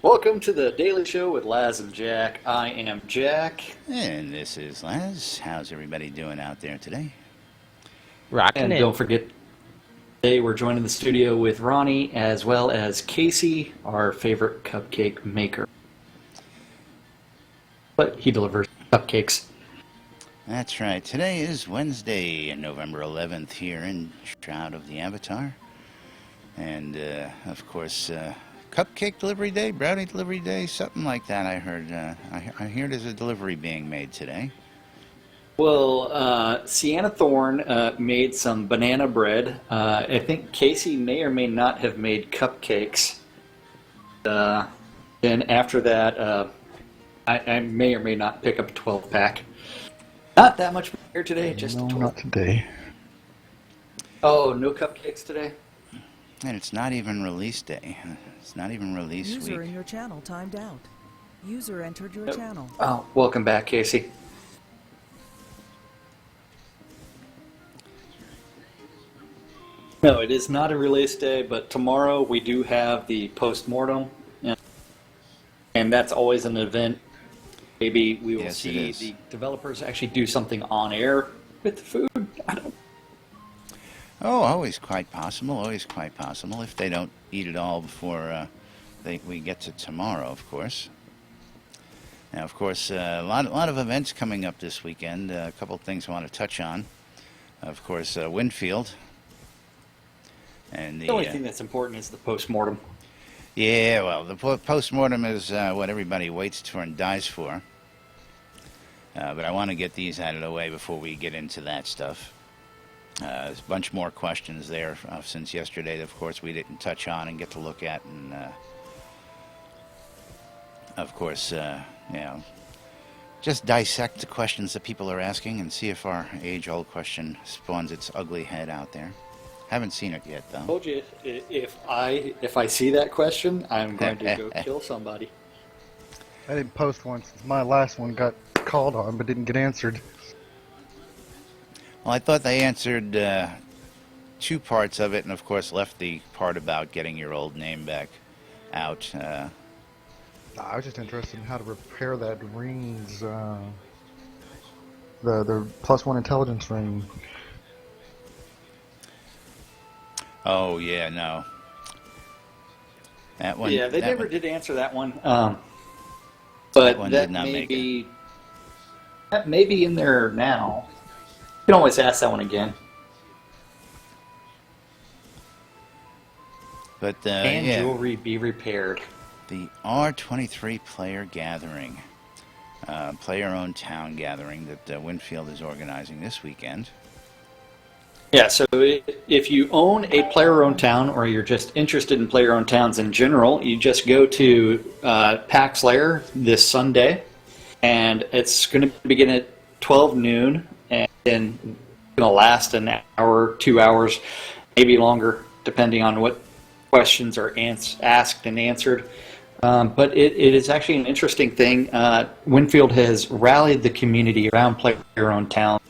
Welcome to the Daily Show with Laz and Jack. I am Jack. And this is Laz. How's everybody doing out there today? Rocking And it. don't forget, today we're joining the studio with Ronnie as well as Casey, our favorite cupcake maker. But he delivers cupcakes. That's right. Today is Wednesday, November 11th here in Shroud of the Avatar. And, of course, cupcake delivery day, brownie delivery day, something like that I heard. I hear there's a delivery being made today. Well, Sienna Thorne made some banana bread. I think Casey may or may not have made cupcakes. Then after that, I may or may not pick up a 12-pack. Not that much here today, just no, a 12. not today. Oh, no cupcakes today? And it's not even release day. It's not even release User week. in your channel timed out. User entered your channel. Oh, welcome back, Casey. No, it is not a release day, but tomorrow we do have the post-mortem, and that's always an event. Maybe we will see the developers actually do something on air with the food. I don't. Oh, always quite possible, always quite possible, if they don't eat it all before we get to tomorrow, of course. Now, of course, a lot of events coming up this weekend. A couple of things I want to touch on. Of course, Winfield. And The only thing that's important is the post-mortem. Yeah, well, the post-mortem is what everybody waits for and dies for. But I want to get these out of the way before we get into that stuff. There's a bunch more questions there since yesterday that, of course, we didn't touch on and get to look at. And, of course, just dissect the questions that people are asking and see if our age-old question spawns its ugly head out there. Haven't seen it yet, though. I told you, if I see that question, I'm going to go kill somebody. I didn't post one since my last one got called on but didn't get answered. Well, I thought they answered two parts of it and, of course, left the part about getting your old name back out. I was just interested in how to repair that ring's, the +1 intelligence ring. Oh, yeah, no. That one. Yeah, they that never one, did answer that one. that But one that did not may make be that may be in there now. You can always ask that one again. But, Can yeah, jewelry be repaired? the R23 player gathering, player-owned town gathering that Winfield is organizing this weekend. Yeah, so if you own a player-owned town or you're just interested in player-owned towns in general, you just go to PAX Lair this Sunday, and it's going to begin at 12 noon, and then it's going to last an hour, 2 hours, maybe longer, depending on what questions are asked and answered. But it is actually an interesting thing. Winfield has rallied the community around player-owned towns.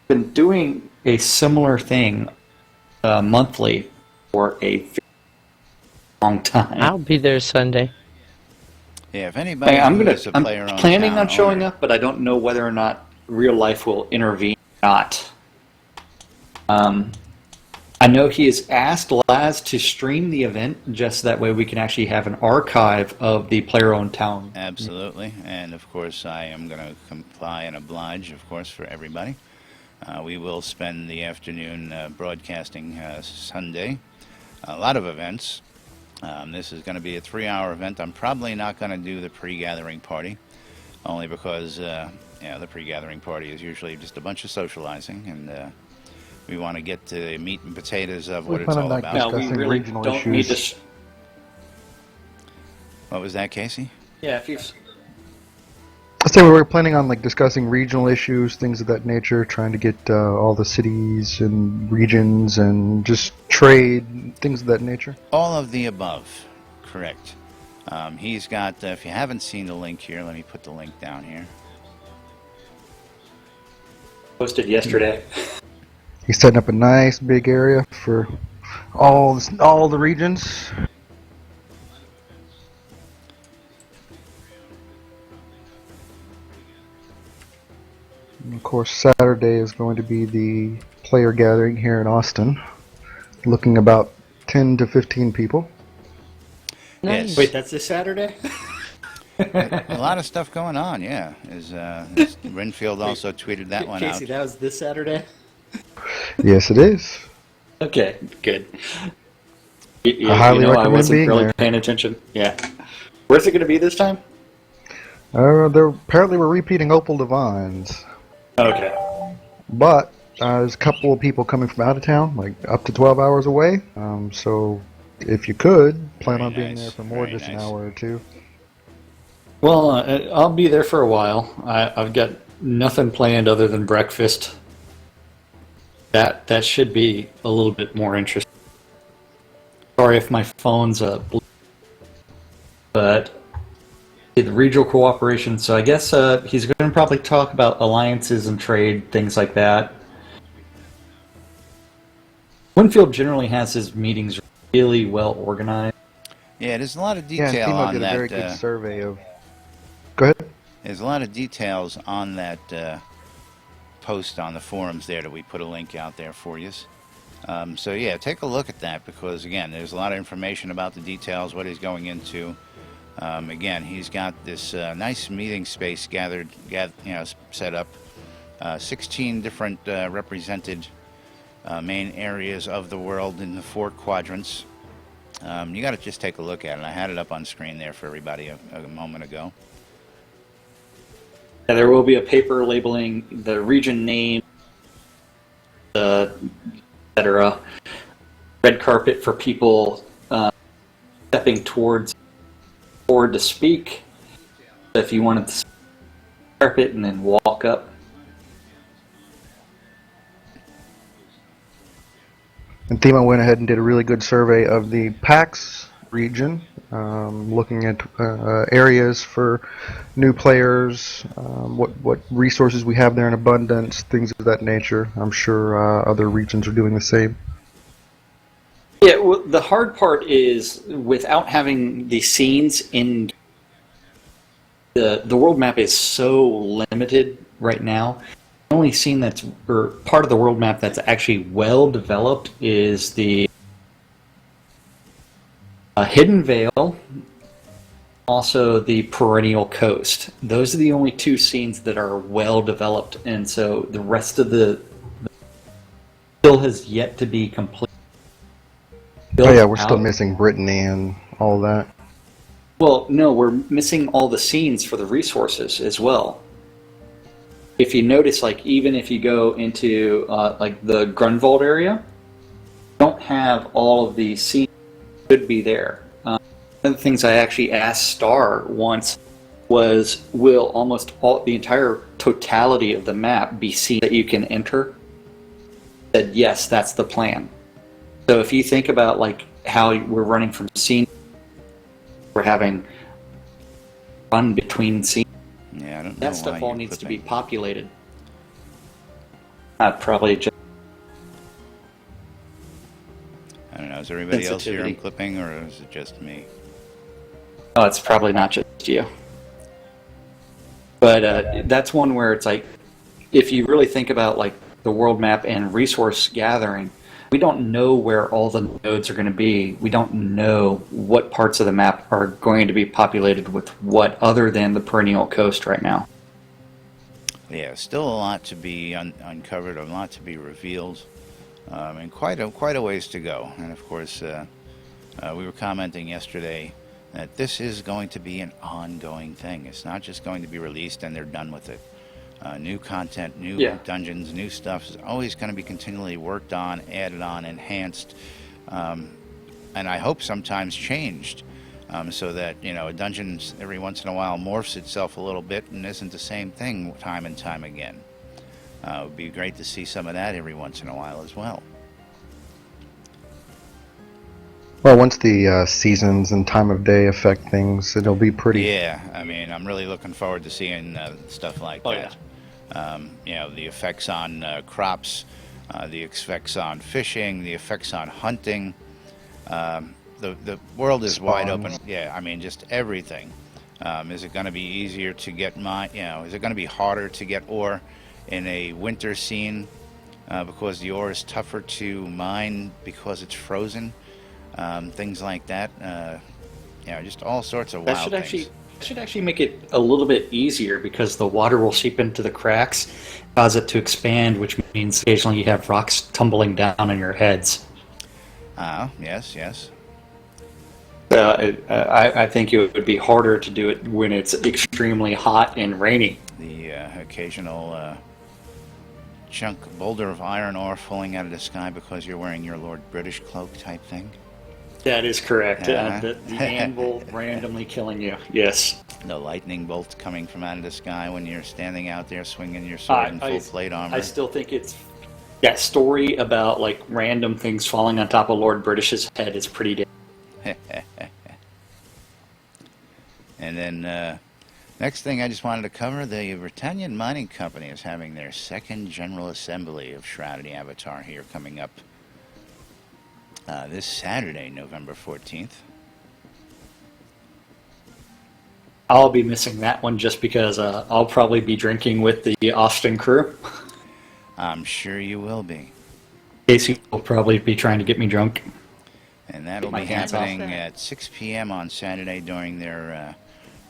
Been doing a similar thing monthly for a very long time. I'll be there Sunday. Yeah, if anybody I'm player-owned planning town on showing owner, up, but I don't know whether or not real life will intervene or not. I know he has asked Laz to stream the event, just that way we can actually have an archive of the player-owned town. Absolutely, and of course I am going to comply and oblige, of course, for everybody. We will spend the afternoon broadcasting Sunday. A lot of events. This is going to be a 3-hour event. I'm probably not going to do the pre-gathering party, only because the pre-gathering party is usually just a bunch of socializing, and we want to get to the meat and potatoes of what it's all about. No, we Discussing really regional don't need issues. to. What was that, Casey? Yeah, if you've. I say we were planning on discussing regional issues, things of that nature, trying to get all the cities and regions and just trade, things of that nature. All of the above, correct. He's got, if you haven't seen the link here, let me put the link down here. Posted yesterday. He's setting up a nice big area for all the regions. Of course, Saturday is going to be the player gathering here in Austin, looking about 10 to 15 people. Yes. Wait, that's this Saturday? A lot of stuff going on, yeah. As Renfield also tweeted that one Casey, out. that was this Saturday? Yes, it is. Okay, good. I highly I recommend wasn't being really there. paying attention. Yeah. Where's it going to be this time? Apparently we're repeating Opal Divines, Okay. but there's a couple of people coming from out of town, like up to 12 hours away. So if you could, plan Very on being nice, there for more, very just an nice. hour or two. Well, I'll be there for a while. I've got nothing planned other than breakfast. That should be a little bit more interesting. Sorry if my phone's but the regional cooperation. So I guess he's going to probably talk about alliances and trade, things like that. Winfield generally has his meetings really well organized. Yeah, there's a lot of Yeah, and detail Timo on did a very that. good survey of. Go ahead. There's a lot of details on that post on the forums there that we put a link out there for you. So yeah, take a look at that because again, there's a lot of information about the details, what he's going into. Again, he's got this nice meeting space set up. 16 different represented main areas of the world in the 4 quadrants. You got to just take a look at it. I had it up on screen there for everybody a moment ago. And there will be a paper labeling the region name, etc. Red carpet for people stepping forward to speak. If you wanted to carpet and then walk up. And Timo went ahead and did a really good survey of the PAX region, looking at areas for new players, what resources we have there in abundance, things of that nature. I'm sure other regions are doing the same. Yeah, well, the hard part is without having the scenes in the world map is so limited right now. The only scene that's or part of the world map that's actually well developed is the Hidden Vale, also the Perennial Coast. Those are the only 2 scenes that are well developed, and so the rest of the still has yet to be complete. Oh yeah, we're still missing Brittany and all that. Well, no, we're missing all the scenes for the resources as well. If you notice, like even if you go into like the Grunwald area, you don't have all of the scenes that could be there. One of the things I actually asked Star once was, will almost the entire totality of the map be seen that you can enter? He said, yes, that's the plan. So if you think about like how we're running from scene, we're having run between scenes. Yeah, I don't know That why stuff all you're needs to be clipping. populated. Probably just I don't know. Is everybody else here sensitivity. clipping, or is it just me? Oh, it's probably not just you. But that's one where it's like, if you really think about like the world map and resource gathering, we don't know where all the nodes are going to be. We don't know what parts of the map are going to be populated with what other than the Perennial Coast right now. Yeah, still a lot to be uncovered, a lot to be revealed, and quite a ways to go. And of course, we were commenting yesterday that this is going to be an ongoing thing. It's not just going to be released and they're done with it. New content, new dungeons, new stuff is always going to be continually worked on, added on, enhanced, and I hope sometimes changed, so that a dungeon every once in a while morphs itself a little bit and isn't the same thing time and time again. It would be great to see some of that every once in a while as well. Well, once the seasons and time of day affect things, it'll be pretty. Yeah, I mean, I'm really looking forward to seeing stuff like that. The effects on crops, the effects on fishing, the effects on hunting. The world is wide open. Yeah, I mean, just everything. Is it going to be easier to get is it going to be harder to get ore in a winter scene because the ore is tougher to mine because it's frozen. Things like that. Just all sorts of That wild should things. actually make it a little bit easier because the water will seep into the cracks, cause it to expand, which means occasionally you have rocks tumbling down on your heads. Yes, yes. I think it would be harder to do it when it's extremely hot and rainy. The occasional chunk boulder of iron ore falling out of the sky because you're wearing your Lord British cloak type thing. That is correct. Uh-huh. The anvil randomly killing you. Yes. The lightning bolt coming from out of the sky when you're standing out there swinging your sword in full plate armor. I still think it's that story about like random things falling on top of Lord British's head is pretty damn. And then next thing I just wanted to cover, the Britannian Mining Company is having their second General Assembly of Shroud of the Avatar here coming up this Saturday, November 14th. I'll be missing that one just because I'll probably be drinking with the Austin crew. I'm sure you will be. Casey will probably be trying to get me drunk. And that'll My be hands off happening that. at 6 p.m. on Saturday during their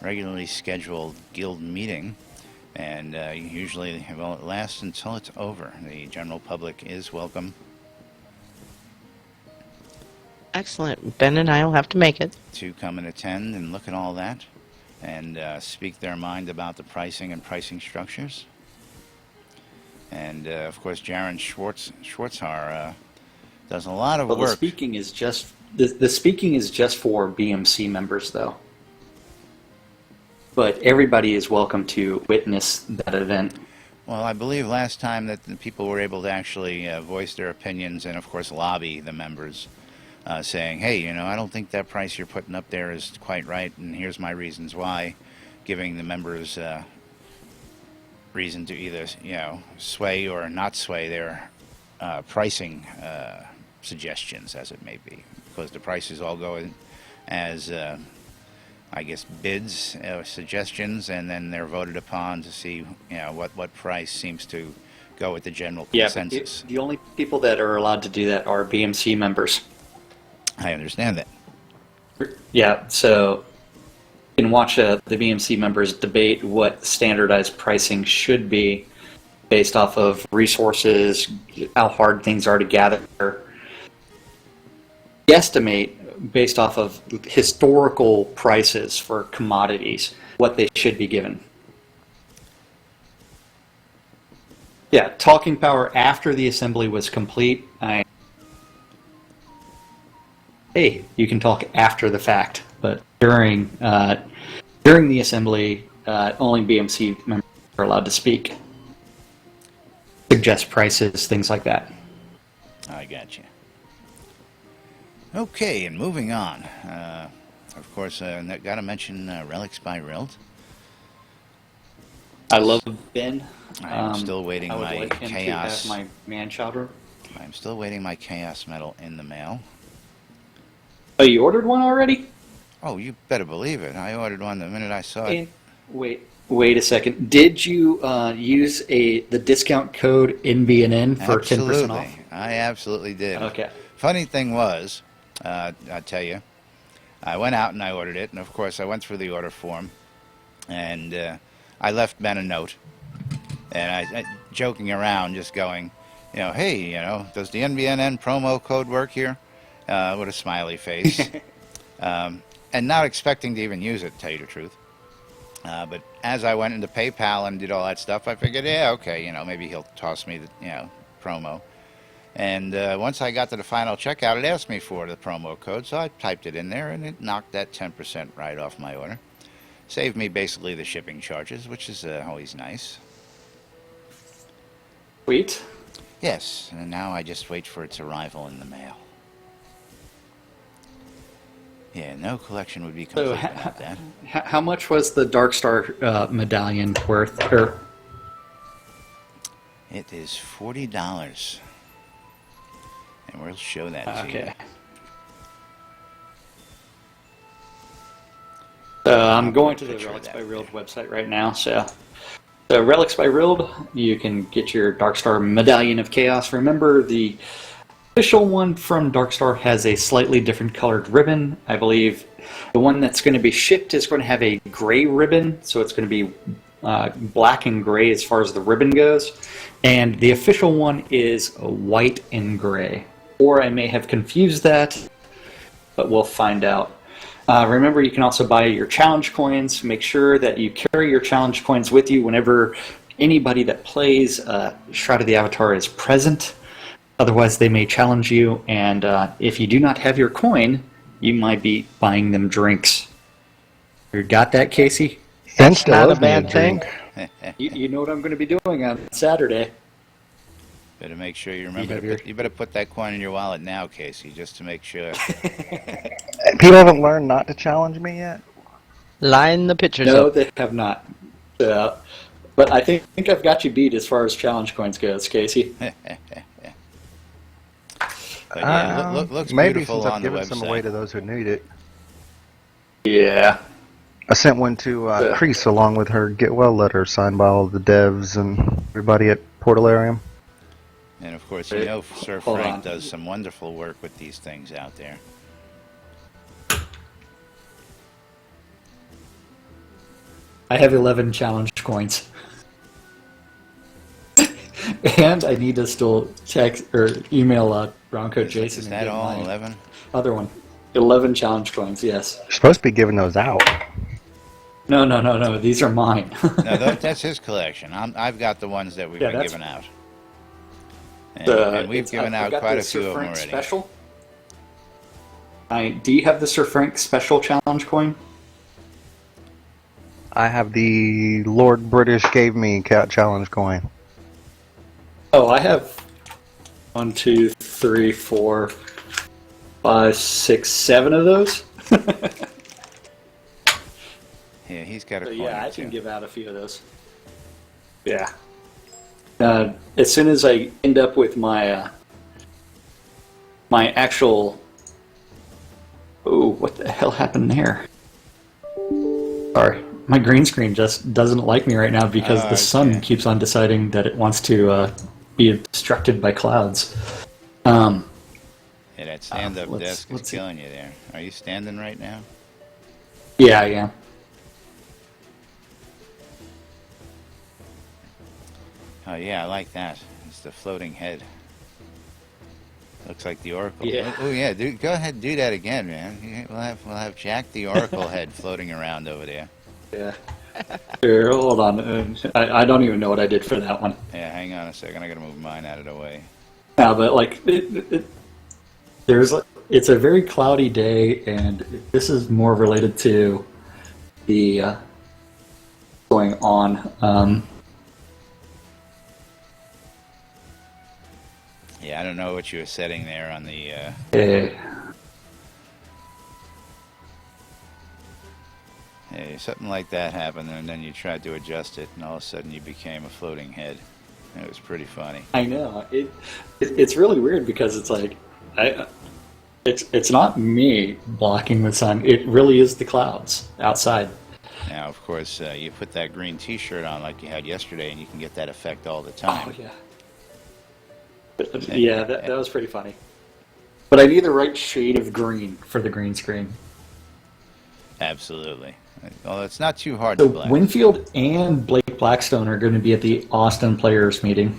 regularly scheduled guild meeting. And usually, well, it lasts until it's over. The general public is welcome Excellent. Ben and I will have to make it. to come and attend and look at all that and speak their mind about the pricing and pricing structures. And, of course, Jaron Schwartzhar does a lot of Well, work. the speaking is just for BMC members, though. But everybody is welcome to witness that event. Well, I believe last time that the people were able to actually voice their opinions and, of course, lobby the members, saying, hey, I don't think that price you're putting up there is quite right, and here's my reasons why, giving the members reason to either, sway or not sway their pricing suggestions, as it may be, because the prices all go in as I guess, bids, suggestions, and then they're voted upon to see, what price seems to go with the general consensus. But the only people that are allowed to do that are BMC members. I understand that. Yeah, so you can watch the BMC members debate what standardized pricing should be based off of resources, how hard things are to gather, guesstimate based off of historical prices for commodities, what they should be given. Yeah, talking power after the assembly was complete. Hey, you can talk after the fact, but during the assembly, only BMC members are allowed to speak, suggest prices, things like that. I got you. Okay, and moving on. Of course, got to mention Relics by Rild. I love Ben. I'm still waiting I would my like him Chaos. to have my man chowder. I'm still waiting my Chaos medal in the mail. Oh, you ordered one already? Oh, you better believe it. I ordered one the minute I saw it. And wait a second. Did you use the discount code NBNN for 10% off? I absolutely did. Okay. Funny thing was, I'll tell you, I went out and I ordered it, and of course I went through the order form, and I left Ben a note, and I joking around, just going, hey, does the NBNN promo code work here? With a smiley face, and not expecting to even use it, to tell you the truth. But as I went into PayPal and did all that stuff, I figured, yeah, okay, maybe he'll toss me the, promo. And once I got to the final checkout, it asked me for the promo code, so I typed it in there, and it knocked that 10% right off my order. Saved me basically the shipping charges, which is always nice. Sweet. Yes, and now I just wait for its arrival in the mail. Yeah, no collection would be complete without that. How much was the Dark Star medallion worth? It is $40. And we'll show that to you. Okay. I'm going to the Picture Relics that by there. Rild website right now, so So Relics by Rild, you can get your Darkstar Medallion of Chaos. Remember, the official one from Darkstar has a slightly different colored ribbon. I believe the one that's going to be shipped is going to have a gray ribbon, so it's going to be black and gray as far as the ribbon goes. And the official one is white and gray. Or I may have confused that, but we'll find out. Remember, you can also buy your challenge coins. Make sure that you carry your challenge coins with you whenever anybody that plays Shroud of the Avatar is present. Otherwise, they may challenge you, and if you do not have your coin, you might be buying them drinks. You got that, Casey? That's not a bad thing. You know what I'm going to be doing on Saturday. Better make sure you remember. You better put that coin in your wallet now, Casey, just to make sure. People haven't learned not to challenge me yet? Line the pictures No, up. they have not. But I think I've got you beat as far as challenge coins goes, Casey. But yeah, looks maybe beautiful since on I've the given website. some away to those who need it. Yeah. I sent one to Crease along with her get well letter signed by all the devs and everybody at Portalarium. And of course, you know Sir Hold Frank on. does some wonderful work with these things out there. I have 11 challenge coins. And I need to still text or email Bronco Jason. Is and that get all? my 11? Other one. 11 challenge coins, yes. You're supposed to be giving those out. No. These are mine. No, that's his collection. I've got the ones that we've been that's- giving out. And we've given I've out got quite the a few Sir of them Frank already. Special. Do you have the Sir Frank Special challenge coin? I have the Lord British gave me cat challenge coin. Oh, I have 1, 2, 3, 4, 5, 6, 7 of those. Yeah, he's got a So coin yeah, or I two. can give out a few of those. Yeah. As soon as I end up with my my actual... Oh, what the hell happened there? Sorry, my green screen just doesn't like me right now because the sun okay. keeps on deciding that it wants to be obstructed by clouds. Yeah, that stand-up let's- desk is let's see. killing you there. Are you standing right now? Yeah, I am. Oh yeah, I like that. It's the floating head. Looks like the Oracle. Yeah. Oh yeah, dude, go ahead and do that again, man. Yeah, we'll have Jack the Oracle head floating around over there. Yeah. Here, hold on. I don't even know what I did for that one. Yeah, hang on a second. I gotta move mine out of the way. Yeah, but like, it's a very cloudy day, and this is more related to the going on. Yeah, I don't know what you were setting there on the. Yeah, something like that happened, and then you tried to adjust it, and all of a sudden you became a floating head. It was pretty funny. I know it's really weird because it's like it's not me blocking the sun. It really is the clouds outside. Now, of course, you put that green T-shirt on like you had yesterday, and you can get that effect all the time. Oh yeah. Yeah, that was pretty funny. But I need the right shade of green for the green screen. Absolutely. Well, it's not too hard to So blend. Winfield and Blake Blackstone are going to be at the Austin Players meeting.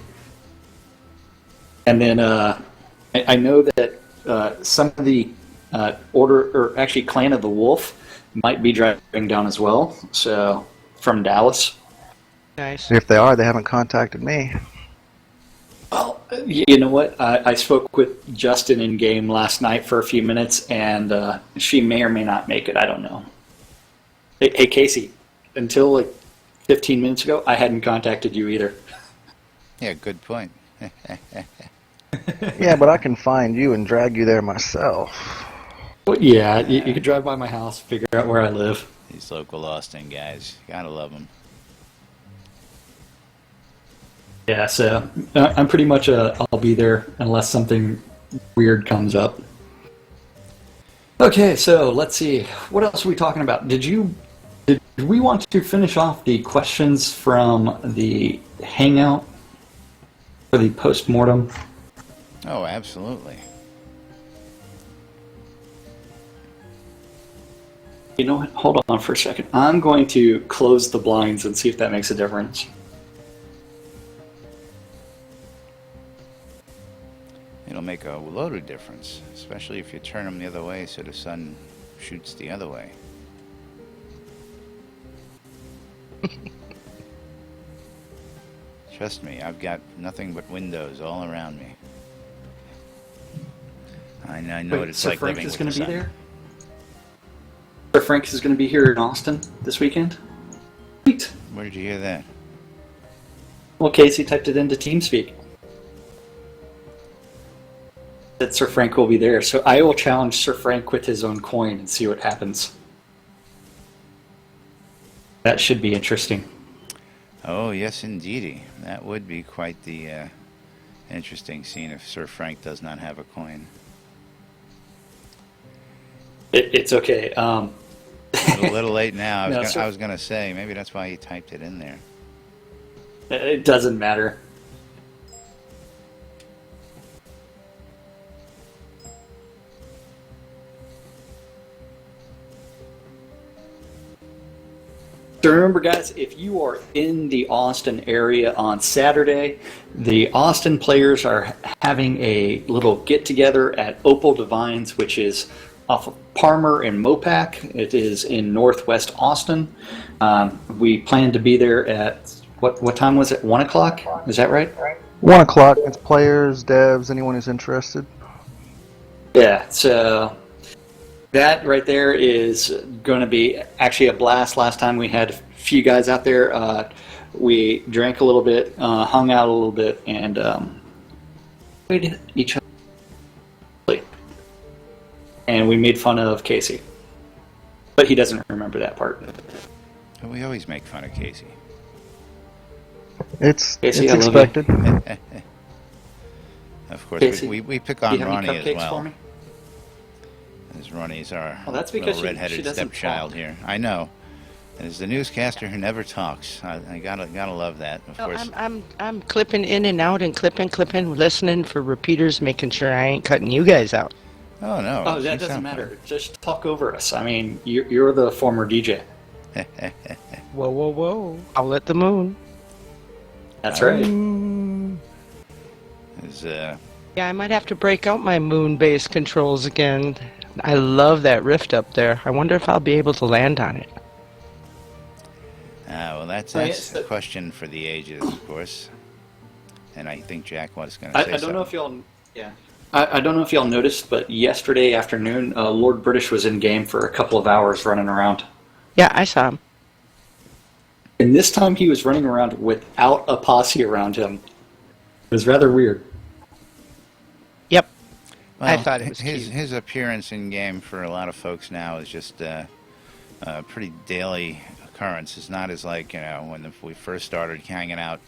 And then I know that some of the Clan of the Wolf might be driving down as well. So from Dallas. Nice. If they are, they haven't contacted me. Well, you know what? I spoke with Justin in game last night for a few minutes, and she may or may not make it. I don't know. Hey, Casey, until like 15 minutes ago, I hadn't contacted you either. Yeah, good point. Yeah, but I can find you and drag you there myself. Well, yeah, you could drive by my house, figure out where I live. These local Austin guys, gotta love them. Yeah, so I'm pretty much I'll be there unless something weird comes up. Okay, so let's see. What else are we talking about? Did you Did we want to finish off the questions from the Hangout for the post-mortem? Oh, absolutely. You know what? Hold on for a second. I'm going to close the blinds and see if that makes a difference. It'll make a load of difference, especially if you turn them the other way so the sun shoots the other way. Trust me, I've got nothing but windows all around me. I know what it's Sir like Frank living is with going the to be sun. there? Sir Frank is going to be here in Austin this weekend? Sweet. Where did you hear that? Well, Casey typed it into TeamSpeak. That Sir Frank will be there, so I will challenge Sir Frank with his own coin and see what happens. That should be interesting. Oh, yes, indeedy. That would be quite the interesting scene if Sir Frank does not have a coin. It's okay. A little late now. No, I was going to say, maybe that's why he typed it in there. It doesn't matter. So remember, guys, if you are in the Austin area on Saturday, the Austin players are having a little get-together at Opal Divines, which is off of Parmer and Mopac. It is in northwest Austin. We plan to be there at, what time was it, 1 o'clock? Is that right? 1 o'clock. It's players, devs, anyone who's interested. Yeah, so that right there is going to be actually a blast. Last time we had a few guys out there. We drank a little bit, hung out a little bit, and played each other. And we made fun of Casey. But he doesn't remember that part. But we always make fun of Casey. It's Casey, I love expected. Of course, Casey, we pick do on you have any Ronnie as cupcakes well. for me? As Ronnie's our Well, that's because little she redheaded doesn't stepchild talk. here. I know. As the newscaster who never talks, I gotta love that. Of No, course, I'm clipping in and out and clipping, listening for repeaters, making sure I ain't cutting you guys out. Oh no! Oh, you that doesn't sound matter. Just talk over us. I mean, you're the former DJ. fine. Whoa, whoa, whoa! I'll let the moon. That's right. Yeah, I might have to break out my moon-based controls again. I love that rift up there. I wonder if I'll be able to land on it. Well, that's yes, a question for the ages, of course. And I think Jack was going to say I don't something. know if y'all, yeah, I don't know if y'all noticed, but yesterday afternoon, Lord British was in game for a couple of hours running around. Yeah, I saw him. And this time he was running around without a posse around him. It was rather weird. Yep. Well, I thought it was cute. his appearance in game for a lot of folks now is just a pretty daily occurrence. It's not as like when we first started hanging out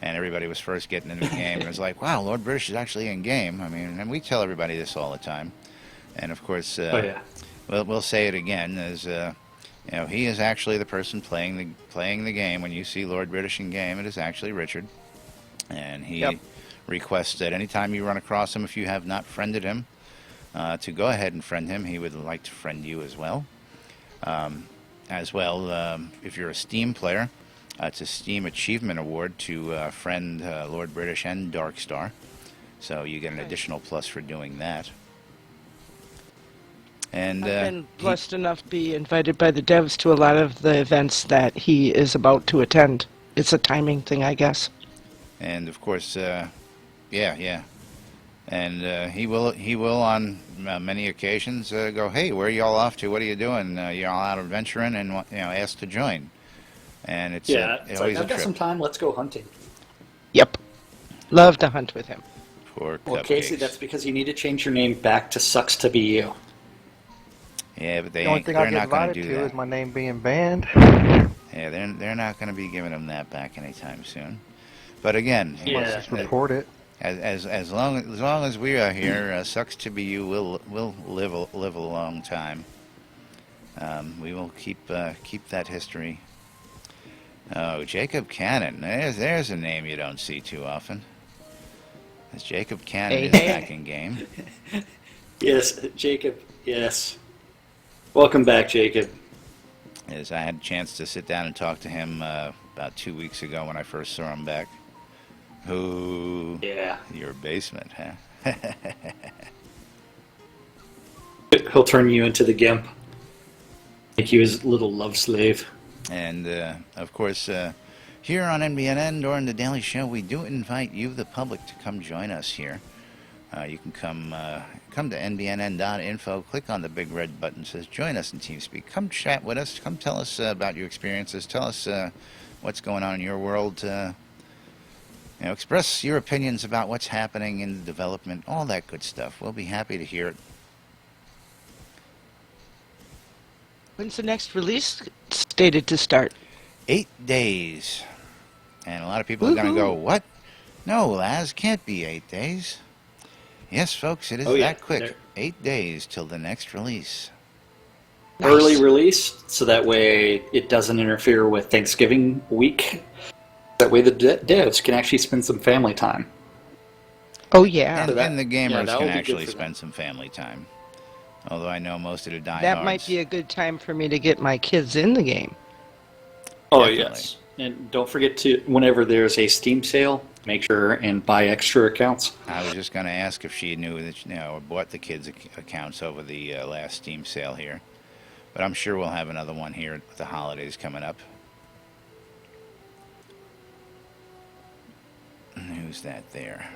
and everybody was first getting into the game. It was like, wow, Lord British is actually in game. I mean, and we tell everybody this all the time. And of course, we'll say it again as he is actually the person playing the game. When you see Lord British in game, it is actually Richard, and he requests that anytime you run across him, if you have not friended him, to go ahead and friend him. He would like to friend you as well. If you're a Steam player, it's a Steam Achievement Award to friend Lord British and Darkstar. So you get an additional plus for doing that. And I've been blessed enough to be invited by the devs to a lot of the events that he is about to attend. It's a timing thing, I guess. And of course, yeah. And he will on many occasions go, hey, where are y'all off to? What are you doing? You're all out adventuring, and ask to join. And it's It's always like, a I've got trip. some time, let's go hunting. Yep. Love to hunt with him. For Well, cupcakes. Casey, that's because you need to change your name back to Sucks to Be You. Yeah, but The only thing I they're get not going invited to do to that. is my name being banned. Yeah, they're not going to be giving them that back anytime soon. But again, Yeah. Just report it. as long as we are here, Sucks to Be You will live a long time. We will keep that history. Oh, Jacob Cannon. There's a name you don't see too often. As Jacob Cannon Hey, is hey. back in game. Yes, Jacob. Yes. Welcome back, Jacob. As I had a chance to sit down and talk to him about 2 weeks ago when I first saw him back. Who? Yeah. Your basement, huh? He'll turn you into the Gimp. Make you his little love slave. And, of course, here on NBNN during the Daily Show, we do invite you, the public, to come join us here. You can come to nbnn.info, click on the big red button that says Join Us in TeamSpeak. Come chat with us. Come tell us about your experiences. Tell us what's going on in your world. Express your opinions about what's happening in the development, all that good stuff. We'll be happy to hear it. When's the next release stated to start? 8 days. And a lot of people are going to go, what? No, Laz, can't be 8 days. Yes, folks, it is that quick. They're 8 days till the next release. early Nice. release, so that way it doesn't interfere with Thanksgiving week. That way the devs can actually spend some family time. Oh, yeah. And the gamers that can will be good actually for them. spend some family time. Although I know most of the diehards. That might be a good time for me to get my kids in the game. Oh, Definitely. yes. And don't forget to, whenever there's a Steam sale, make sure and buy extra accounts. I was just going to ask if she knew that, or bought the kids' accounts over the last Steam sale here. But I'm sure we'll have another one here with the holidays coming up. Who's that there?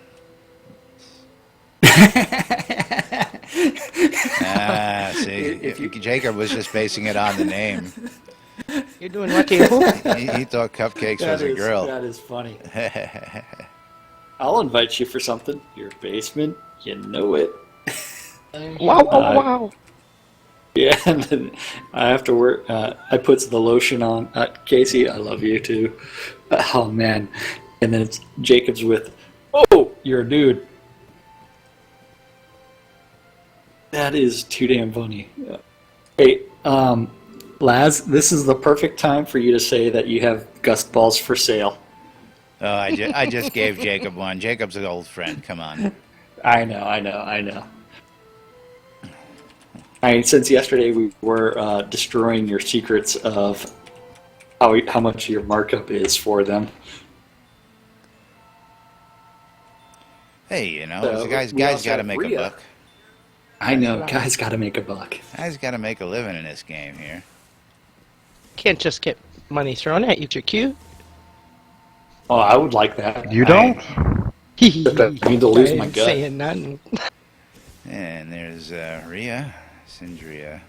See, Jacob was just basing it on the name. You're doing what, Table? He thought cupcakes was a girl. That is funny. I'll invite you for something. Your basement, you know it. Wow, wow, wow. Yeah, and then I have to work. I put the lotion on. Casey, I love you too. Oh man, and then it's Jacob's with. Oh, you're a dude. That is too damn funny. Hey, Laz, this is the perfect time for you to say that you have gust balls for sale. Oh, I just gave Jacob one. Jacob's an old friend. Come on. I know. Since yesterday we were destroying your secrets of how much your markup is for them. Hey, So, guys we also got to have make Rhea. a buck. I know, guys got to make a buck. Guys got to make a living in this game here. Can't just get money thrown at you. You're cute. Oh, I would like that. You don't? I need to lose I my ain't gut. saying nothing. And there's Rhea, Sindria,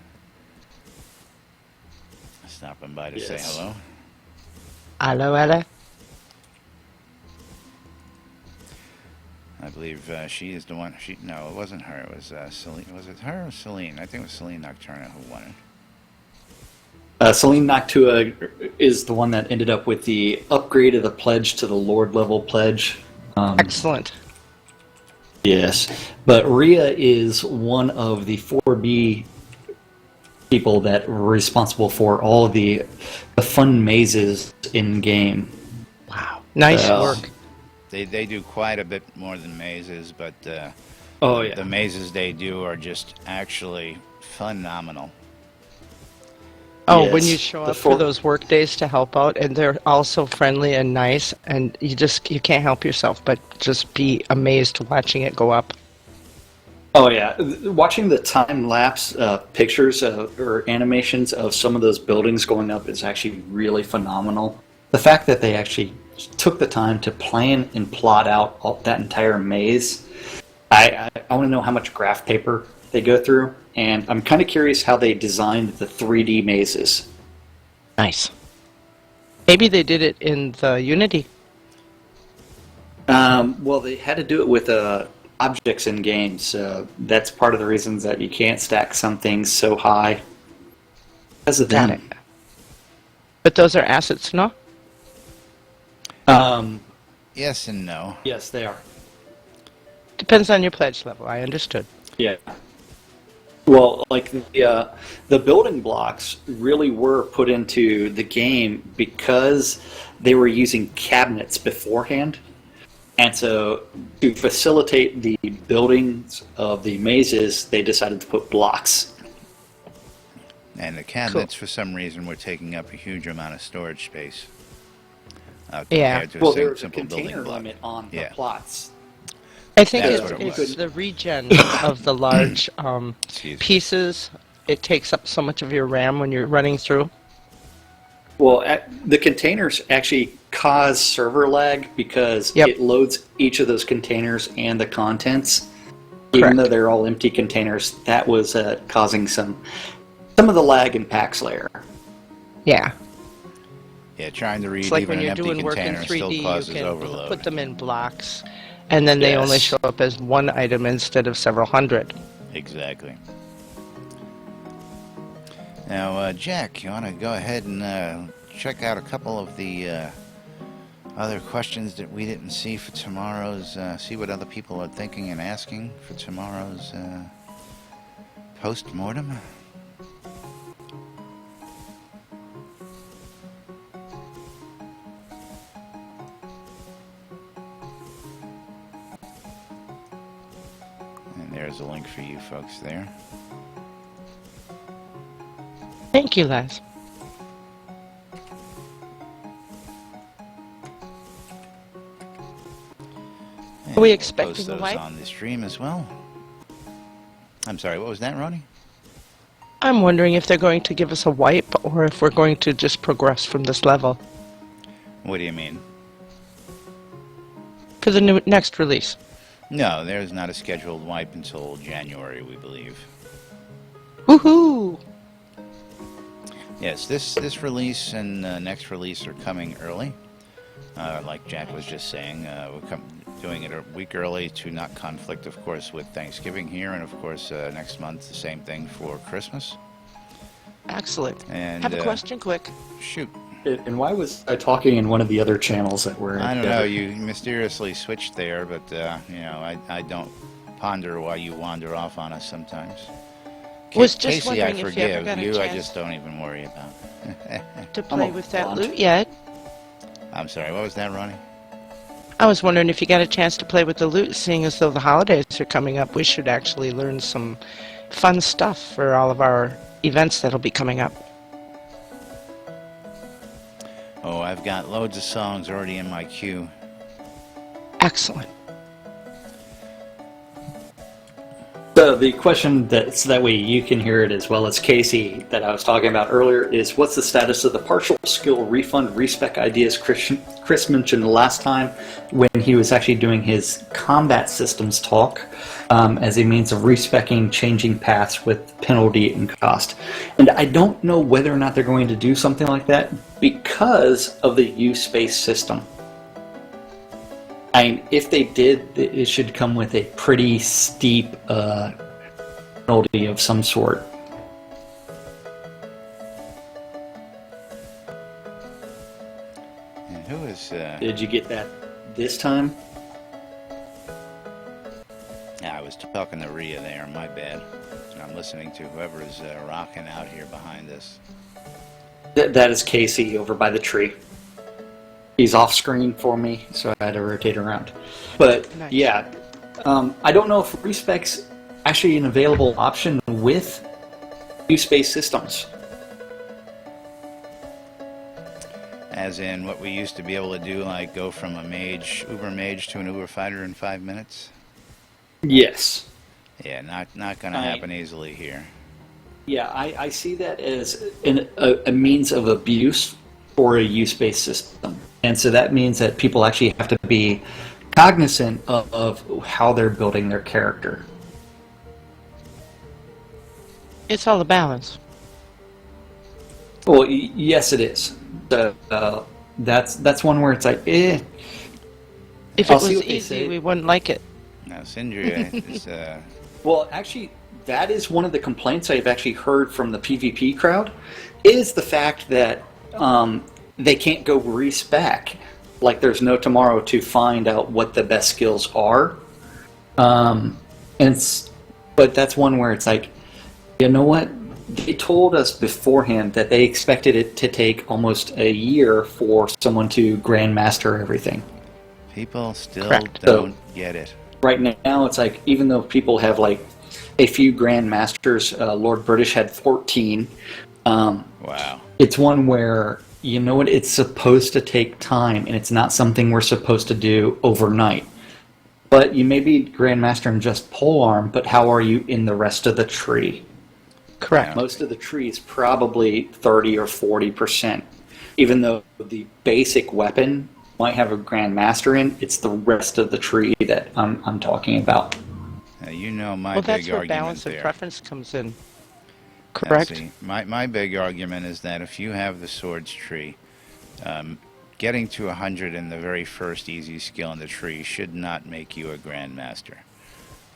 stopping by to say Yes. hello. Hello, hello. I believe she is the one. No, it wasn't her. It was Celine. Was it her or Celine? I think it was Celine Nocturna who won it. Celine Noctua is the one that ended up with the upgrade of the pledge to the Lord level pledge. Excellent. Yes, but Rhea is one of the 4B people that were responsible for all the fun mazes in game. Wow. Nice Well, work. They do quite a bit more than mazes, but Oh yeah, the mazes they do are just actually phenomenal. Oh, Yes, when you show the up for four- those work days to help out, and they're all so friendly and nice, and you can't help yourself but just be amazed watching it go up. Oh yeah, watching the time lapse pictures or animations of some of those buildings going up is actually really phenomenal. The fact that they actually took the time to plan and plot out that entire maze, I want to know how much graph paper they go through, and I'm kind of curious how they designed the 3D mazes. Nice. Maybe they did it in the Unity. Well, they had to do it with objects in games, so that's part of the reasons that you can't stack some things so high because of Got them. it. But those are assets, no? Yes and no. Yes, they are. Depends on your pledge level. I understood. Yeah. Well, like the building blocks really were put into the game because they were using cabinets beforehand. And so to facilitate the buildings of the mazes, they decided to put blocks. And the cabinets, for some reason, were taking up a huge amount of storage space Yeah. compared to Well, a there was a simple building container block. limit on the Yeah. plots. I think That's it's, what it it's was. the regen of the large Excuse me. pieces. It takes up so much of your RAM when you're running through. Well, the containers actually cause server lag because Yep. it loads each of those containers and the contents. Even Correct. though they're all empty containers, that was causing some of the lag in Pax Layer. Yeah. Yeah, trying to read It's like even when an you're empty doing work in container 3D, still you causes can overload. put them in blocks, and then they only Yes. show up as one item instead of several hundred. Exactly. Now, Jack, you want to go ahead and check out a couple of the other questions that we didn't see for tomorrow's, see what other people are thinking and asking for tomorrow's post-mortem? And there's a link for you folks there. Thank you, Les. And Are we we'll expecting post a those wipe? on the stream as well. I'm sorry, what was that, Ronnie? I'm wondering if they're going to give us a wipe or if we're going to just progress from this level What do you mean? for the next release. No, there's not a scheduled wipe until January, we believe. Woohoo! Yes, this release and next release are coming early. Like Jack was just saying, we're doing it a week early to not conflict, of course, with Thanksgiving here, and of course next month the same thing for Christmas. Excellent. And Have a question, quick. shoot, And why was I talking in one of the other channels that were? I don't know. You mysteriously switched there, but you know, I don't ponder why you wander off on us sometimes. Was just Casey, I wondering if you ever forgive got a you. I chance just don't even worry about. to play a with that blunt. loot yet. I'm sorry. What was that, Ronnie? I was wondering if you got a chance to play with the loot, seeing as though the holidays are coming up. We should actually learn some fun stuff for all of our events that'll be coming up. Oh, I've got loads of songs already in my queue. Excellent. So the question so that way you can hear it as well as Casey that I was talking about earlier is what's the status of the partial skill refund respec ideas Chris mentioned last time when he was actually doing his combat systems talk as a means of respecing changing paths with penalty and cost. And I don't know whether or not they're going to do something like that because of the use-based system. I mean, if they did, it should come with a pretty steep penalty of some sort. And who is? Did you get that this time? I was talking to Rhea there. My bad. And I'm listening to whoever is rocking out here behind us. That is Casey over by the tree. He's off screen for me, so I had to rotate around. But Nice. yeah, I don't know if respec's actually an available option with use-based systems. As in what we used to be able to do, like go from a uber mage to an uber fighter in 5 minutes. Yes. Yeah, not going to happen easily here. Yeah, I see that as a means of abuse for a use-based system. And so that means that people actually have to be cognizant of how they're building their character. It's all a balance. Well, yes, it is. That's one where it's like, eh. If I'll it see was what they easy, say. we wouldn't like it. Now, Sindri is... Well, actually, that is one of the complaints I've actually heard from the PvP crowd, is the fact that they can't go respec. Like, there's no tomorrow to find out what the best skills are. But that's one where it's like, You know what? They told us beforehand that they expected it to take almost a year for someone to grandmaster everything. People still Correct. don't get it. Right now, it's like, even though people have like a few grandmasters, Lord British had 14. Wow. It's one where, you know what, it's supposed to take time, and it's not something we're supposed to do overnight. But you may be grandmaster in just polearm, but how are you in the rest of the tree? Correct. Most of the tree is probably 30 or 40%. Even though the basic weapon might have a grandmaster in, it's the rest of the tree that I'm talking about. Now, you know my Well, big that's where argument balance there. and preference comes in. Now, Correct? see, my big argument is that if you have the swords tree, getting to 100 in the very first easy skill in the tree should not make you a grandmaster.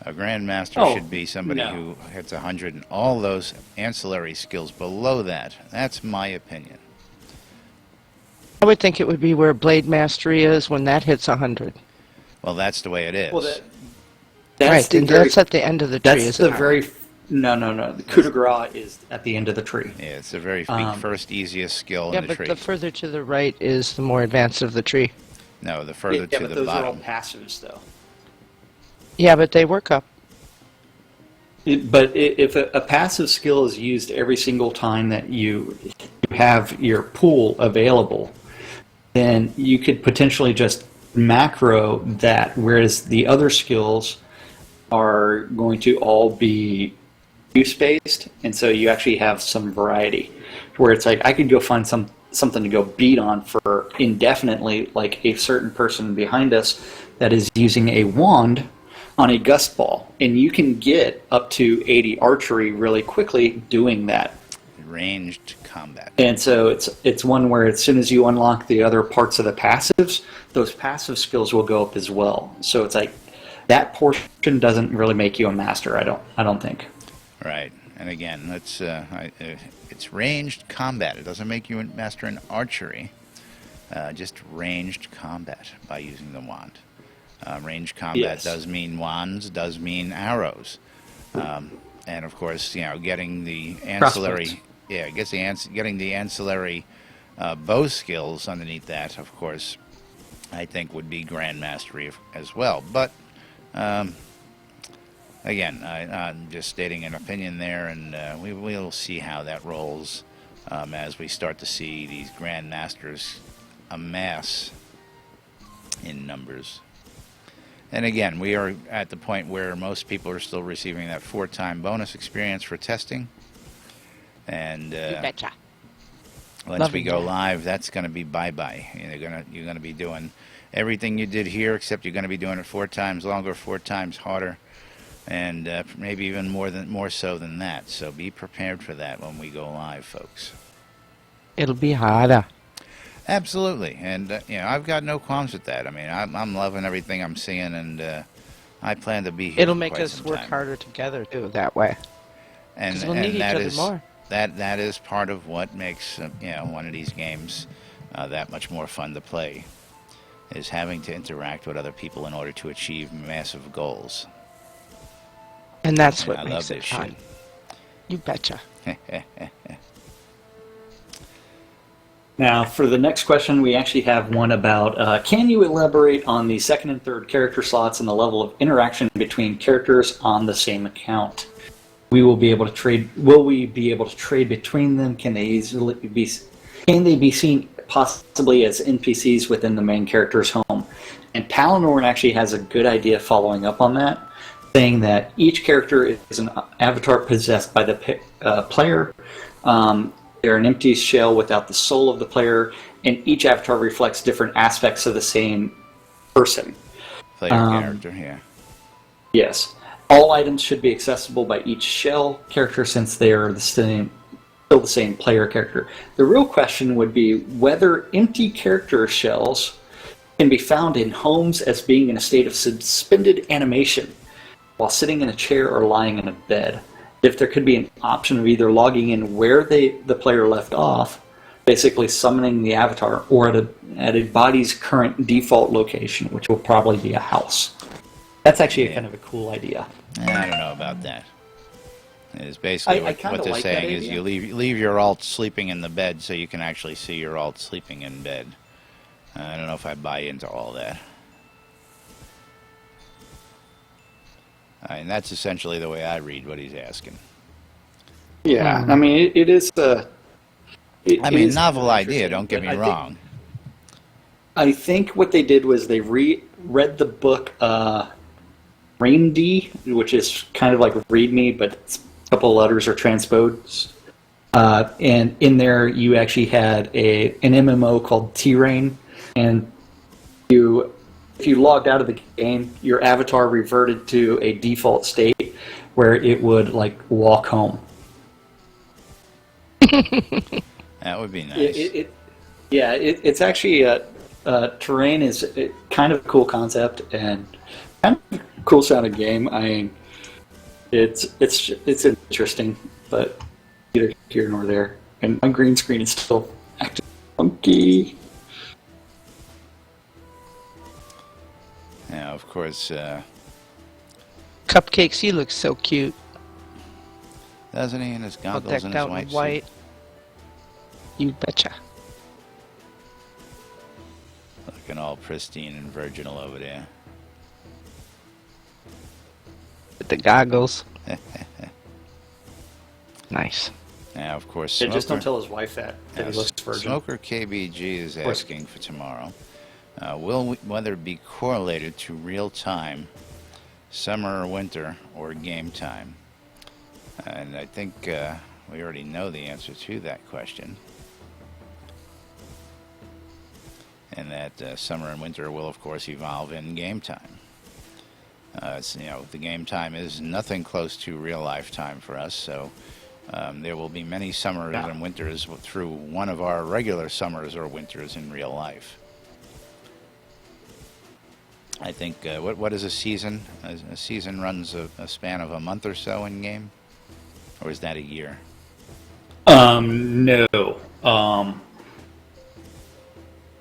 A grandmaster should be somebody who hits 100 and all those ancillary skills below that. That's my opinion. I would think it would be where blade mastery is when that hits 100. Well, that's the way it is. Well, Right, and that's at the end of the tree, That's is the it not? very... No. The coup de grace is at the end of the tree. Yeah, it's the very first easiest skill Yeah, in the but tree. the further to the right is the more advanced of the tree. No, the further Yeah, to but the those are all bottom. passives, though. Yeah, but they work up. If a passive skill is used every single time that you have your pool available, then you could potentially just macro that, whereas the other skills are going to all be use-based, and so you actually have some variety. Where it's like, I could go find something to go beat on for indefinitely, like a certain person behind us that is using a wand on a gust ball, and you can get up to 80 archery really quickly doing that. Ranged combat. And so it's one where as soon as you unlock the other parts of the passives, those passive skills will go up as well. So it's like that portion doesn't really make you a master. I don't think. Right. And again, it's ranged combat. It doesn't make you a master in archery. Just ranged combat by using the wand. Ranged combat Yes. does mean wands, does mean arrows, and of course, getting the ancillary, Crossbows. getting the ancillary bow skills underneath that, of course, I think would be grand mastery as well. But again, I'm just stating an opinion there, and we'll see how that rolls as we start to see these grand masters amass in numbers. And again, we are at the point where most people are still receiving that 4-time bonus experience for testing. And You betcha. once Love we it, go yeah. live, that's going to be bye-bye. You're gonna be doing everything you did here, except you're going to be doing it 4 times longer, 4 times harder, and maybe even more so than that. So be prepared for that when we go live, folks. It'll be harder. Absolutely, and I've got no qualms with that. I mean, I'm loving everything I'm seeing, and I plan to be here. It'll for make quite us some work time. harder together, too, that way. And 'Cause we'll need each that other is more. that is part of what makes one of these games that much more fun to play, is having to interact with other people in order to achieve massive goals. And that's And what I makes love it this fun. shit. You betcha. Now, for the next question, we actually have one about, can you elaborate on the second and third character slots and the level of interaction between characters on the same account? Will we be able to trade between them? Can they be seen possibly as NPCs within the main character's home? And Palinor actually has a good idea following up on that, saying that each character is an avatar possessed by the player. They're an empty shell without the soul of the player, and each avatar reflects different aspects of the same person. Player character, yeah. Yes. All items should be accessible by each shell character since they are still the same player character. The real question would be whether empty character shells can be found in homes as being in a state of suspended animation while sitting in a chair or lying in a bed. If there could be an option of either logging in where the player left off, basically summoning the avatar, or at a body's current default location, which will probably be a house. That's actually kind of a cool idea. I don't know about that. Is basically I what kinda they're like that saying is idea. you leave your alt sleeping in the bed so you can actually see your alt sleeping in bed. I don't know if I buy into all that. And that's essentially the way I read what he's asking. Yeah, I mean, it is I it mean, is kind novel of idea, interesting, don't get but me wrong. I think what they did was they read the book Rain-D, which is kind of like Read Me, but it's a couple of letters are transposed. And in there, you actually had an MMO called T-Rain, and if you logged out of the game, your avatar reverted to a default state where it would like walk home. That would be It, nice. it's actually Terrain is kind of a cool concept and kind of a cool sounding game. I mean, it's interesting, but neither here nor there. And my green screen is still acting funky. Now, of course, Cupcakes, he looks so cute. doesn't he, in his All goggles and decked his out white in suit? white. You betcha. Looking all pristine and virginal over there. With the goggles. Nice. Now, of course, Yeah, just don't Smoker, tell his wife that he yes, looks virgin. Smoker KBG is course. asking for tomorrow. Will weather be correlated to real time, summer or winter, or game time? And I think we already know the answer to that question. And that summer and winter will, of course, evolve in game time. The game time is nothing close to real life time for us, so there will be many summers and winters through one of our regular summers or winters in real life. I think, what is a season? A season runs a span of a month or so in game? Or is that a year? No.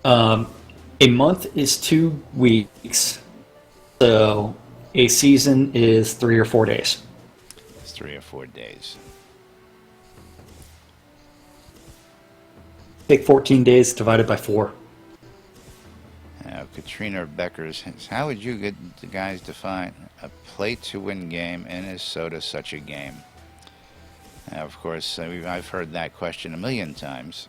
A month is 2 weeks, so a season is 3 or 4 days. It's 3 or 4 days. Take 14 days divided by 4. Now, Katrina Becker says, how would you the guys define a play-to-win game, and is soda such a game? Now, of course, I've heard that question a million times.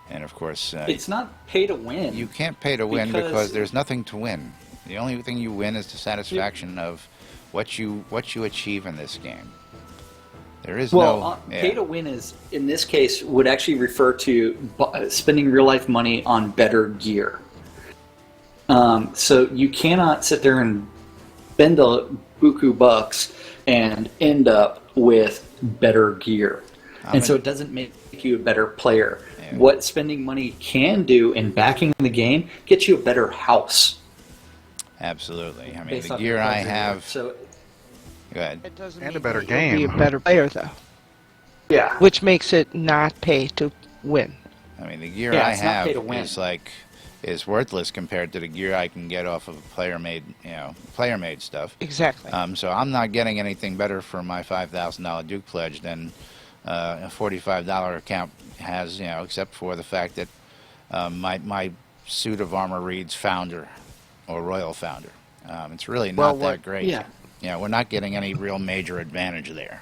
And, of course, It's not pay to win. you can't pay to win because because there's nothing to win. The only thing you win is the satisfaction of what you achieve in this game. There is pay to win is, in this case, would actually refer to spending real life money on better gear. So you cannot sit there and spend a buku bucks and end up with better gear. And so it doesn't make you a better player. Yeah. What spending money can do in backing the game gets you a better house. Absolutely. I mean, based the off gear your I budget. have. So Go ahead. It doesn't And mean a better that you'll be game. a better player, though. yeah, Which makes it not pay to win. I mean, the gear Yeah, I it's not have pay to win. is worthless compared to the gear I can get off of player-made stuff. Exactly. So I'm not getting anything better for my $5,000 Duke pledge than a $45 account has, except for the fact that my suit of armor reads Founder or Royal Founder. It's really not that great. Yeah. We're not getting any real major advantage there.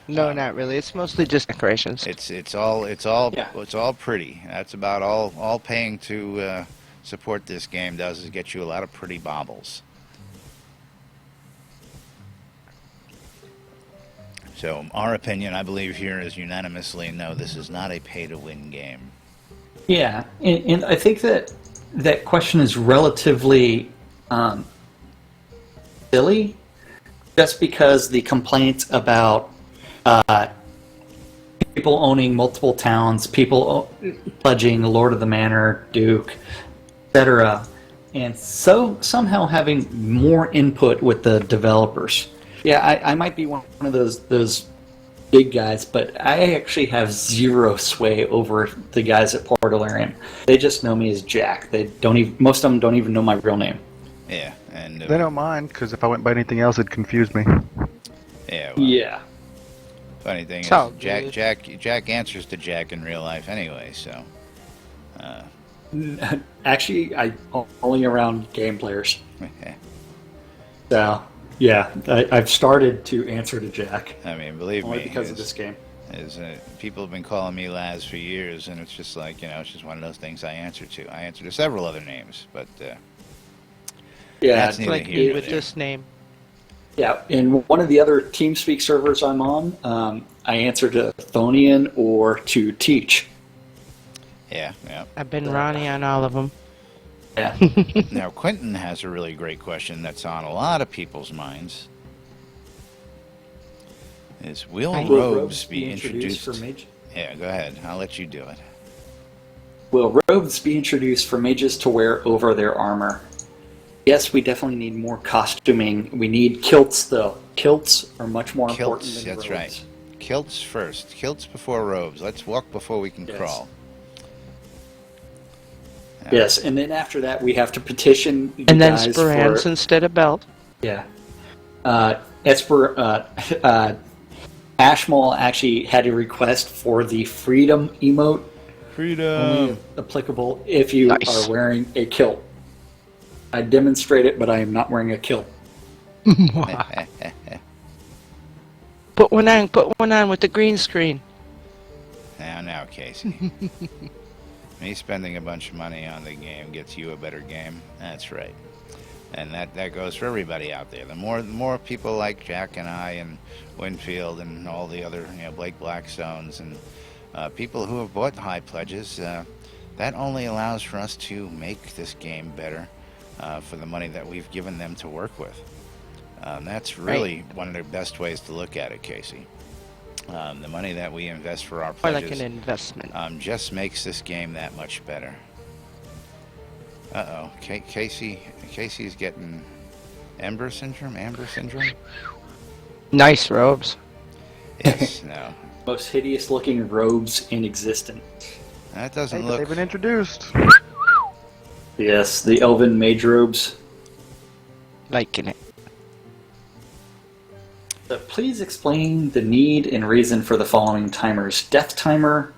No, not really. It's mostly just decorations. It's all pretty. That's about all paying to support this game does is get you a lot of pretty baubles. So our opinion, I believe here is unanimously no, this is not a pay-to-win game. Yeah, and I think that question is relatively silly, just because the complaints about people owning multiple towns, people pledging Lord of the Manor, Duke, etc., and so somehow having more input with the developers. Yeah, I might be one of those big guys, but I actually have zero sway over the guys at Portalarium. They just know me as Jack. They don't even, most of them don't even know my real name. Yeah, and They don't mind, because if I went by anything else, it'd confuse me. yeah, well, Yeah. Funny thing It's is, all Jack, good. Jack answers to Jack in real life anyway. So, Actually, I only around game players. So, yeah, I've started to answer to Jack I mean, believe only me, because of this game. people have been calling me Laz for years, and it's just like, it's just one of those things I answer to. I answer to several other names, but Yeah, that's It's neither like here me nor with there. this name. yeah. In one of the other TeamSpeak servers I'm on, I answer to Thonian or to Teach. Yeah, yeah. I've been Ronnie on all of them. Yeah. Now, Quentin has a really great question that's on a lot of people's minds. Will Right. Will robes be introduced? for mage? Yeah, go ahead. I'll let you do it. Will robes be introduced for mages to wear over their armor? Yes, we definitely need more costuming. We need kilts, though. Kilts are much more important Kilts, than that's robes. right. Kilts first. Kilts before robes. Let's walk before we can Yes. crawl. Yes, and then after that, we have to petition the And then guys sporans for instead of belt. yeah. Ashmole actually had a request for the freedom emote, only applicable if you Nice. are wearing a kilt. I demonstrate it, but I am not wearing a kilt. Put one on with the green screen. Now, Casey. Me spending a bunch of money on the game gets you a better game. That's right. And that goes for everybody out there. The more people like Jack and I and Winfield and all the other, Blake Blackstones and people who have bought high pledges, that only allows for us to make this game better for the money that we've given them to work with. That's really one of the best ways to look at it, Casey. The money that we invest for our Or pledges like an investment. just makes this game that much better. Uh-oh. Casey's getting Amber Syndrome? Nice robes. Yes, no. Most hideous looking robes in existence. That Hey, doesn't but look... they've been introduced. Yes, the elven mage robes. Liking it. Please explain the need and reason for the following timers. Death timer,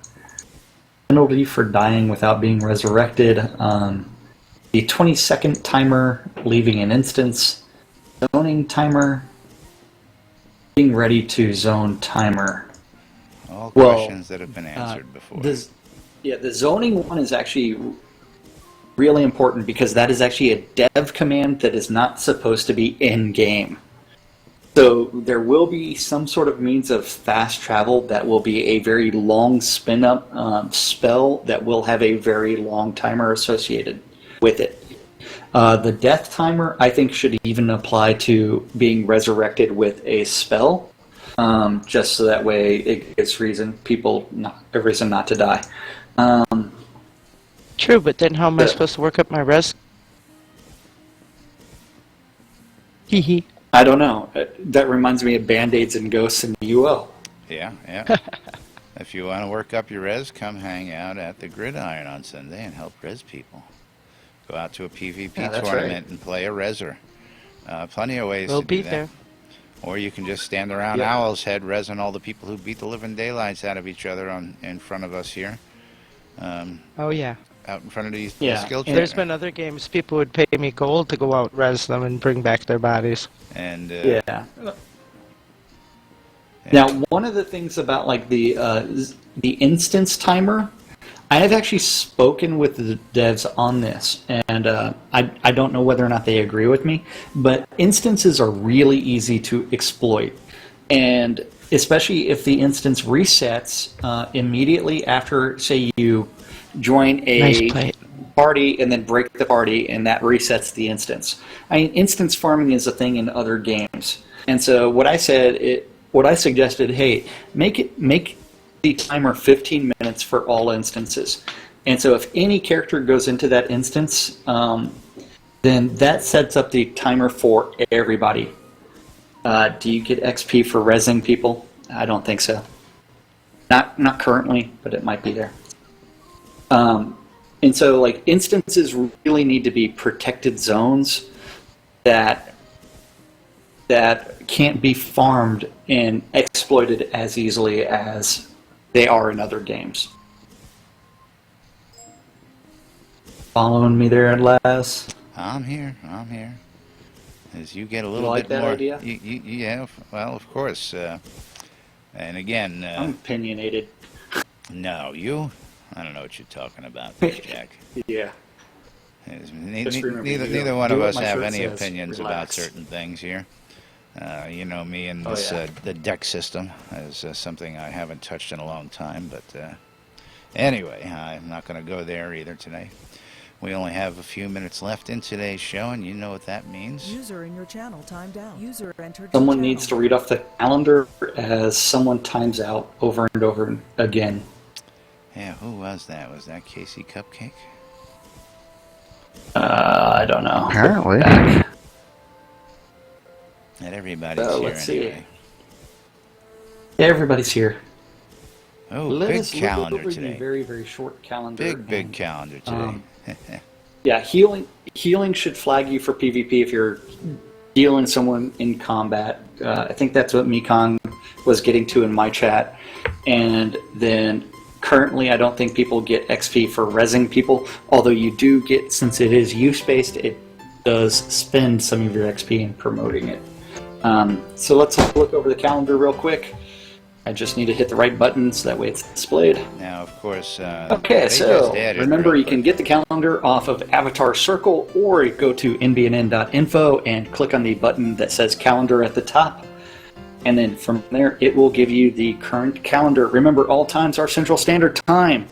penalty for dying without being resurrected, the 20-second timer, leaving an instance, zoning timer, being ready to zone timer. All Well, questions that have been answered before. The zoning one is actually really important because that is actually a dev command that is not supposed to be in-game. So there will be some sort of means of fast travel that will be a very long spin-up spell that will have a very long timer associated with it. The death timer, I think, should even apply to being resurrected with a spell, just so that way it gives a reason not to die. True, but then how am I supposed to work up my res? Hee hee. I don't know. That reminds me of Band-Aids and Ghosts in the UO. Yeah. If you want to work up your res, come hang out at the Gridiron on Sunday and help res people. Go out to a PvP Yeah, that's tournament right. and play a reser. Plenty of ways We'll to do be that. there. Or you can just stand around Yeah. Owl's Head resing all the people who beat the living daylights out of each other in front of us here. Oh yeah. Out in front of these Yeah, skill and There's trainers. been other games people would pay me gold to go out res them and bring back their bodies. And Yeah. Now, one of the things about like the instance timer, I have actually spoken with the devs on this, and I don't know whether or not they agree with me, but instances are really easy to exploit, and especially if the instance resets immediately after, say, you join a Nice plate. party and then break the party, and that resets the instance. I mean, instance farming is a thing in other games, and so what I suggested, hey, make the timer 15 minutes for all instances, and so if any character goes into that instance, then that sets up the timer for everybody. Do you get XP for rezzing people? I don't think so. Not currently, but it might be there. And so, like, instances really need to be protected zones that can't be farmed and exploited as easily as they are in other games. Following me there, Les? I'm here. I'm here. As you get a You little like bit that more, idea? yeah. Well, of course. And again, I'm opinionated. no, you. I don't know what you're talking about, there, Jack. Yeah. Just remember, Neither one do of what us my have shirt any says, opinions about relax. certain things here. You know me and Oh, this yeah. the deck system is something I haven't touched in a long time. But anyway, I'm not going to go there either today. We only have a few minutes left in today's show, and you know what that means. User in your channel timed out. User entered Someone your needs to channel. read off the calendar as someone times out over and over again. Yeah, who was that? Was that Casey Cupcake? I don't know. Apparently. Back. And everybody's here Let's see. anyway. Yeah, everybody's here. Oh, Let big us look calendar over the today. very, very short calendar. Big and, calendar today. Yeah, healing should flag you for PvP if you're dealing someone in combat. I think that's what Mekong was getting to in my chat. And then currently I don't think people get XP for rezzing people, although you do get, since it is use-based, it does spend some of your XP in promoting it. So let's look over the calendar real quick. I just need to hit the right button so that way it's displayed. Now, of course, Okay, they so just added remember real you can quick. get the calendar off of Avatar Circle, or you go to nbnn.info and click on the button that says calendar at the top. And then from there, it will give you the current calendar. Remember, all times are Central Standard Time.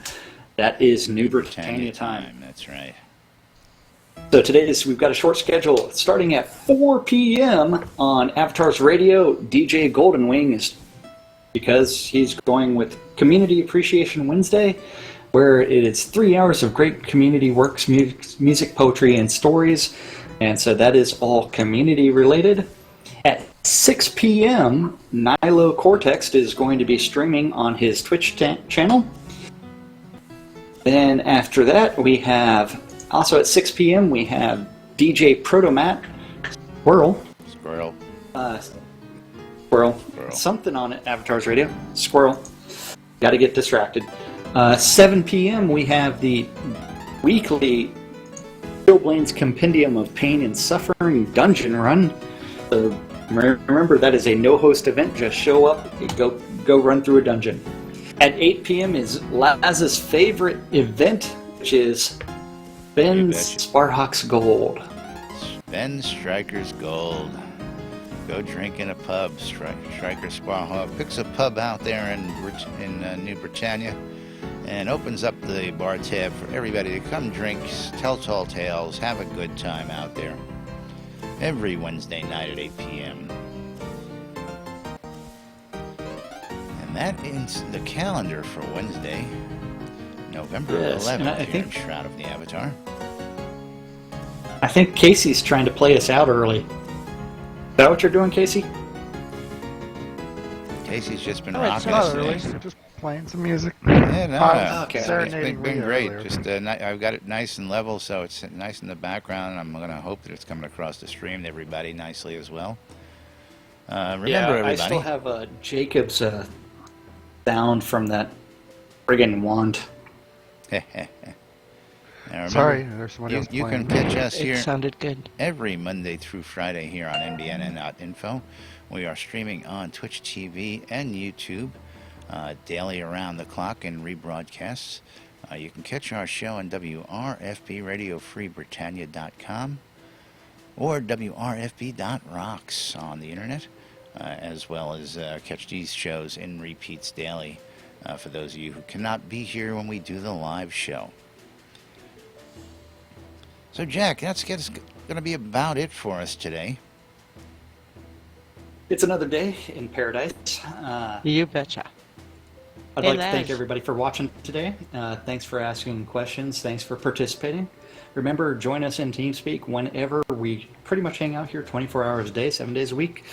That is New Britannia time. That's right. So we've got a short schedule. Starting at 4 p.m. on Avatar's Radio, DJ Golden Wing is, because he's going with Community Appreciation Wednesday, where it is 3 hours of great community works, music, poetry, and stories. And so that is all community related. At 6 p.m., Nilo Cortex is going to be streaming on his Twitch channel. Then after that, we have, also at 6 p.m., we have DJ Protomat, Squirrel. Squirrel. Something on it, Avatar's Radio. Squirrel. Got to get distracted. 7 p.m. we have the weekly Blaine's Compendium of Pain and Suffering dungeon run. So remember, that is a no-host event. Just show up, go run through a dungeon. At 8 p.m. is Laz's favorite event, which is Ben's Sparhawks Gold. Ben Striker's Gold. Go drink in a pub. Striker Sparhawk picks a pub out there in New Britannia and opens up the bar tab for everybody to come drink, tell tall tales, have a good time out there. Every Wednesday night at 8 p.m. And that is the calendar for Wednesday, November 11th, I here in think Shroud of the Avatar. I think Casey's trying to play us out early. Is that what you're doing, Casey? Casey's just been Oh, it's rocking not us early. today. Just playing some music. Yeah, no, okay. it's Serenading been Rhea great. earlier. Just I've got it nice and level, so it's nice in the background. I'm going to hope that it's coming across the stream to everybody nicely as well. Remember, everybody. I still have Jacob's sound from that friggin' wand. Now, remember, Sorry, there's someone else you can playing. catch us It here sounded good. every Monday through Friday here on NBNN.info. We are streaming on Twitch TV and YouTube daily around the clock and rebroadcasts. You can catch our show on WRFB Radio Free Britannia.com or WRFB.rocks on the internet, as well as catch these shows in repeats daily for those of you who cannot be here when we do the live show. So, Jack, that's going to be about it for us today. It's another day in paradise. You betcha. I'd Hey, like to thank Les. everybody for watching today. Thanks for asking questions. Thanks for participating. Remember, join us in TeamSpeak whenever. We pretty much hang out here 24 hours a day, 7 days a week.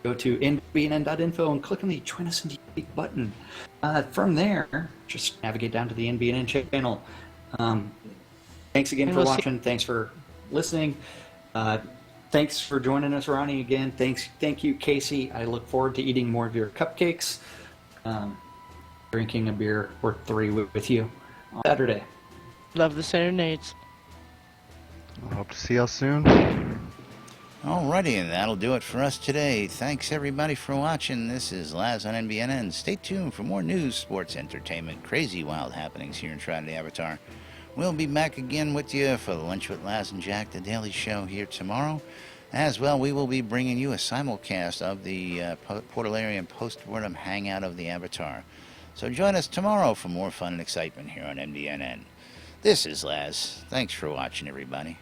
Go to nbnn.info and click on the Join Us in TeamSpeak button. From there, just navigate down to the NBNN channel. Thanks again And for we'll see- watching. Thanks for listening. Thanks for joining us, Ronnie, again. Thank you, Casey. I look forward to eating more of your cupcakes, drinking a beer or three with you on Saturday. Love the serenades. I hope to see y'all soon. Alrighty, and that'll do it for us today. Thanks everybody for watching. This is Laz on NBNN. Stay tuned for more news, sports, entertainment, crazy wild happenings here in Shroud Avatar. We'll be back again with you for Lunch with Laz and Jack, the Daily Show, here tomorrow. As well, we will be bringing you a simulcast of the Portalarian Postmortem Hangout of the Avatar. So join us tomorrow for more fun and excitement here on NBNN. This is Laz. Thanks for watching, everybody.